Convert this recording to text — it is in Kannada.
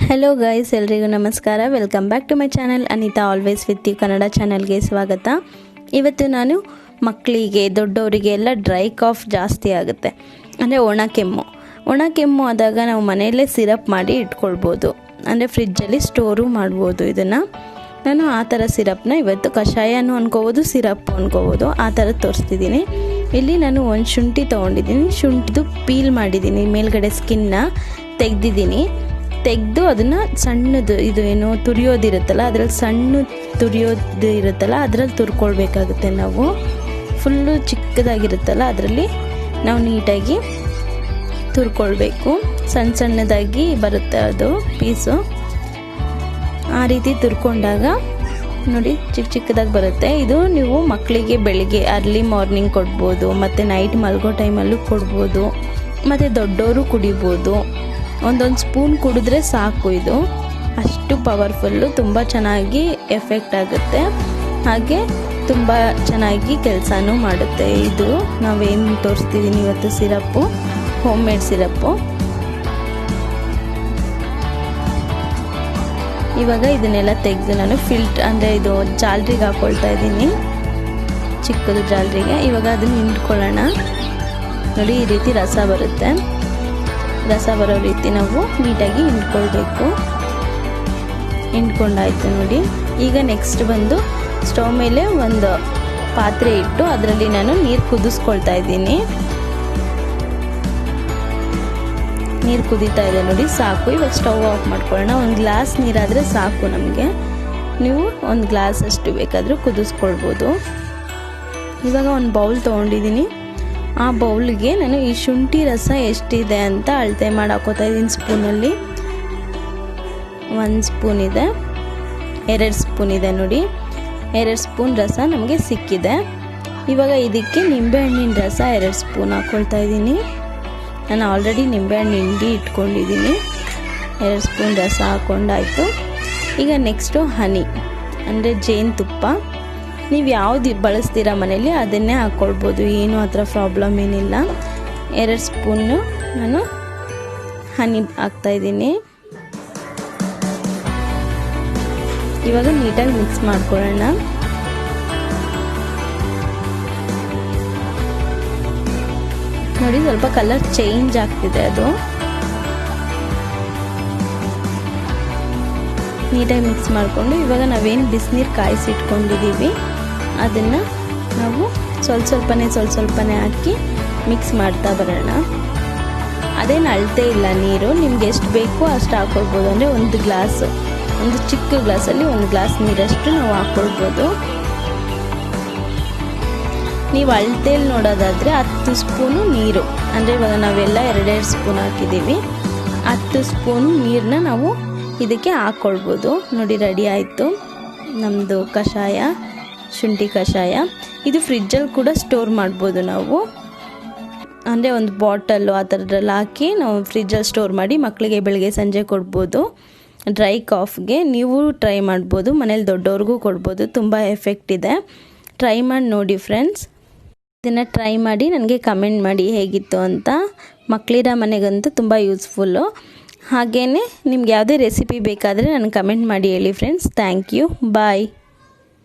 ಹಲೋ ಗೈಸ್, ಎಲ್ರಿಗೂ ನಮಸ್ಕಾರ. Welcome back to my channel Anitha always with you Kannada ಚಾನಲ್ಗೆ ಸ್ವಾಗತ. ಇವತ್ತು ನಾನು ಮಕ್ಕಳಿಗೆ ದೊಡ್ಡವರಿಗೆ ಎಲ್ಲ ಡ್ರೈ ಕಾಫ್ ಜಾಸ್ತಿ ಆಗುತ್ತೆ, ಅಂದರೆ ಒಣ ಕೆಮ್ಮು ಆದಾಗ ನಾವು ಮನೆಯಲ್ಲೇ ಸಿರಪ್ ಮಾಡಿ ಇಟ್ಕೊಳ್ಬೋದು, ಅಂದರೆ ಫ್ರಿಜ್ಜಲ್ಲಿ ಸ್ಟೋರು ಮಾಡ್ಬೋದು. ಇದನ್ನು ನಾನು ಆ ಥರ ಸಿರಪ್ನ ಇವತ್ತು ಕಷಾಯನೂ ಅನ್ಕೋಬೋದು, ಸಿರಪ್ ಅನ್ಕೋಬೋದು, ಆ ಥರ ತೋರಿಸ್ತಿದ್ದೀನಿ. ಇಲ್ಲಿ ನಾನು ಒಂದು ಶುಂಠಿ ತೊಗೊಂಡಿದ್ದೀನಿ. ಶುಂಠಿದು ಪೀಲ್ ಮಾಡಿದ್ದೀನಿ, ಮೇಲ್ಗಡೆ ಸ್ಕಿನ್ನ ತೆಗೆದು ಅದನ್ನು ಸಣ್ಣದು ಇದು ಏನೋ ತುರಿಯೋದಿರುತ್ತಲ್ಲ, ಅದರಲ್ಲಿ ಸಣ್ಣ ತುರಿಯೋದು ಇರುತ್ತಲ್ಲ ಅದರಲ್ಲಿ ತುರ್ಕೊಳ್ಬೇಕಾಗುತ್ತೆ. ನಾವು ಫುಲ್ಲು ಚಿಕ್ಕದಾಗಿರುತ್ತಲ್ಲ ಅದರಲ್ಲಿ ನಾವು ನೀಟಾಗಿ ತುರ್ಕೊಳ್ಬೇಕು. ಸಣ್ಣದಾಗಿ ಬರುತ್ತೆ ಅದು ಪೀಸು. ಆ ರೀತಿ ತುರ್ಕೊಂಡಾಗ ನೋಡಿ ಚಿಕ್ಕದಾಗಿ ಬರುತ್ತೆ. ಇದು ನೀವು ಮಕ್ಕಳಿಗೆ ಬೆಳಿಗ್ಗೆ ಅರ್ಲಿ ಮಾರ್ನಿಂಗ್ ಕೊಡ್ಬೋದು, ಮತ್ತು ನೈಟ್ ಮಲ್ಗೋ ಟೈಮಲ್ಲೂ ಕೊಡ್ಬೋದು, ಮತ್ತು ದೊಡ್ಡವರು ಕುಡಿಬೋದು. ಒಂದೊಂದು ಸ್ಪೂನ್ ಕುಡಿದ್ರೆ ಸಾಕು. ಇದು ಅಷ್ಟು ಪವರ್ಫುಲ್ಲು, ತುಂಬ ಚೆನ್ನಾಗಿ ಎಫೆಕ್ಟ್ ಆಗುತ್ತೆ, ಹಾಗೆ ತುಂಬ ಚೆನ್ನಾಗಿ ಕೆಲಸನೂ ಮಾಡುತ್ತೆ. ಇದು ನಾವೇನು ತೋರಿಸ್ತಿದ್ದೀನಿ ಇವತ್ತು ಸಿರಪ್ಪು, ಹೋಮ್ ಮೇಡ್ ಸಿರಪ್ಪು. ಇವಾಗ ಇದನ್ನೆಲ್ಲ ತೆಗೆದು ನಾನು ಅಂದರೆ ಇದು ಜಾಲರಿಗೆ ಹಾಕ್ಕೊಳ್ತಾ ಇದ್ದೀನಿ, ಚಿಕ್ಕದು ಜಾಲರಿಗೆ. ಇವಾಗ ಅದನ್ನು ಹಿಂಡ್ಕೊಳ್ಳೋಣ. ನೋಡಿ ಈ ರೀತಿ ರಸ ಬರುತ್ತೆ. ರಸ ಬರೋ ರೀತಿ ನಾವು ನೀಟಾಗಿ ಹಿಂಡ್ಕೊಳ್ಬೇಕು. ಹಿಂಡ್ಕೊಂಡಾಯ್ತು ನೋಡಿ. ಈಗ ನೆಕ್ಸ್ಟ್ ಬಂದು ಸ್ಟವ್ ಮೇಲೆ ಒಂದು ಪಾತ್ರೆ ಇಟ್ಟು ಅದರಲ್ಲಿ ನಾನು ನೀರು ಕುದಿಸ್ಕೊಳ್ತಾ ಇದ್ದೀನಿ. ನೀರು ಕುದೀತಾ ಇದೆ ನೋಡಿ, ಸಾಕು. ಇವಾಗ ಸ್ಟವ್ ಆಫ್ ಮಾಡ್ಕೊಳ್ಳೋಣ. ಒಂದು ಗ್ಲಾಸ್ ನೀರಾದರೆ ಸಾಕು ನಮಗೆ. ನೀವು ಒಂದು ಗ್ಲಾಸ್ ಅಷ್ಟು ಬೇಕಾದರೂ ಕುದಿಸ್ಕೊಳ್ಬೋದು. ಇವಾಗ ಒಂದು ಬೌಲ್ ತೊಗೊಂಡಿದ್ದೀನಿ. ಆ ಬೌಲ್ಗೆ ನಾನು ಈ ಶುಂಠಿ ರಸ ಎಷ್ಟಿದೆ ಅಂತ ಅಳತೆ ಮಾಡಿ ಹಾಕೋತಾ ಇದ್ದೀನಿ. ಸ್ಪೂನಲ್ಲಿ 1 ಸ್ಪೂನ್ ಇದೆ, 2 ಸ್ಪೂನ್ ಇದೆ ನೋಡಿ. 2 ಸ್ಪೂನ್ ರಸ ನಮಗೆ ಸಿಕ್ಕಿದೆ. ಇವಾಗ ಇದಕ್ಕೆ ನಿಂಬೆಹಣ್ಣಿನ ರಸ 2 ಸ್ಪೂನ್ ಹಾಕ್ಕೊಳ್ತಾ ಇದ್ದೀನಿ. ನಾನು ಆಲ್ರೆಡಿ ನಿಂಬೆಹಣ್ಣು ಹಿಂಡಿ ಇಟ್ಕೊಂಡಿದ್ದೀನಿ. 2 ಸ್ಪೂನ್ ರಸ ಹಾಕ್ಕೊಂಡಾಯಿತು. ಈಗ ನೆಕ್ಸ್ಟು ಹನಿ, ಅಂದರೆ ಜೇನುತುಪ್ಪ. ನೀವು ಯಾವುದು ಬಳಸ್ತೀರಾ ಮನೇಲಿ ಅದನ್ನೇ ಹಾಕ್ಕೊಳ್ಬೋದು, ಏನು ಆ ಥರ ಪ್ರಾಬ್ಲಮ್ ಏನಿಲ್ಲ. 2 ಸ್ಪೂನು ನಾನು ಹನಿ ಹಾಕ್ತಾಯಿದ್ದೀನಿ. ಇವಾಗ ನೀಟಾಗಿ ಮಿಕ್ಸ್ ಮಾಡ್ಕೊಳ್ಳೋಣ. ನೋಡಿ ಸ್ವಲ್ಪ ಕಲರ್ ಚೇಂಜ್ ಆಗ್ತಿದೆ. ಅದು ನೀಟಾಗಿ ಮಿಕ್ಸ್ ಮಾಡಿಕೊಂಡು ಇವಾಗ ನಾವೇನು ಬಿಸಿನೀರು ಕಾಯಿಸಿಟ್ಕೊಂಡಿದ್ದೀವಿ ಅದನ್ನು ನಾವು ಸ್ವಲ್ಪನೇ ಹಾಕಿ ಮಿಕ್ಸ್ ಮಾಡ್ತಾ ಬರೋಣ. ಅದೇನು ಅಳತೆ ಇಲ್ಲ ನೀರು, ನಿಮ್ಗೆ ಎಷ್ಟು ಬೇಕೋ ಅಷ್ಟು ಹಾಕ್ಕೊಳ್ಬೋದು. ಅಂದರೆ ಒಂದು ಚಿಕ್ಕ ಗ್ಲಾಸಲ್ಲಿ 1 ಗ್ಲಾಸ್ ನೀರಷ್ಟು ನಾವು ಹಾಕ್ಕೊಳ್ಬೋದು. ನೀವು ಅಳತೆಯಲ್ಲಿ ನೋಡೋದಾದರೆ 10 ಸ್ಪೂನು ನೀರು, ಅಂದರೆ ಇವಾಗ ನಾವೆಲ್ಲ 2 ಸ್ಪೂನ್ ಹಾಕಿದ್ದೀವಿ. 10 ಸ್ಪೂನ್ ನೀರನ್ನ ನಾವು ಇದಕ್ಕೆ ಹಾಕ್ಕೊಳ್ಬೋದು. ನೋಡಿ ರೆಡಿ ಆಯಿತು ನಮ್ಮದು ಕಷಾಯ, ಶುಂಠಿ ಕಷಾಯ. ಇದು ಫ್ರಿಜ್ಜಲ್ಲಿ ಕೂಡ ಸ್ಟೋರ್ ಮಾಡ್ಬೋದು ನಾವು, ಅಂದರೆ ಒಂದು ಬಾಟಲ್ಲು ಆ ಥರದ್ರಲ್ಲಿ ಹಾಕಿ ನಾವು ಫ್ರಿಜ್ಜಲ್ಲಿ ಸ್ಟೋರ್ ಮಾಡಿ ಮಕ್ಕಳಿಗೆ ಬೆಳಗ್ಗೆ ಸಂಜೆ ಕೊಡ್ಬೋದು. ಡ್ರೈ ಕಾಫ್ಗೆ ನೀವು ಟ್ರೈ ಮಾಡ್ಬೋದು, ಮನೇಲಿ ದೊಡ್ಡವ್ರಿಗೂ ಕೊಡ್ಬೋದು. ತುಂಬ ಎಫೆಕ್ಟ್ ಇದೆ. ಟ್ರೈ ಮಾಡಿ ನೋಡಿ ಫ್ರೆಂಡ್ಸ್. ಇದನ್ನು ಟ್ರೈ ಮಾಡಿ ನನಗೆ ಕಮೆಂಟ್ ಮಾಡಿ ಹೇಗಿತ್ತು ಅಂತ. ಮಕ್ಕಳಿರ ಮನೆಗಂತೂ ತುಂಬ ಯೂಸ್ಫುಲ್ಲು. ಹಾಗೆಯೇ ನಿಮ್ಗೆ ಯಾವುದೇ ರೆಸಿಪಿ ಬೇಕಾದರೆ ನನಗೆ ಕಮೆಂಟ್ ಮಾಡಿ ಹೇಳಿ ಫ್ರೆಂಡ್ಸ್. Thank you, bye.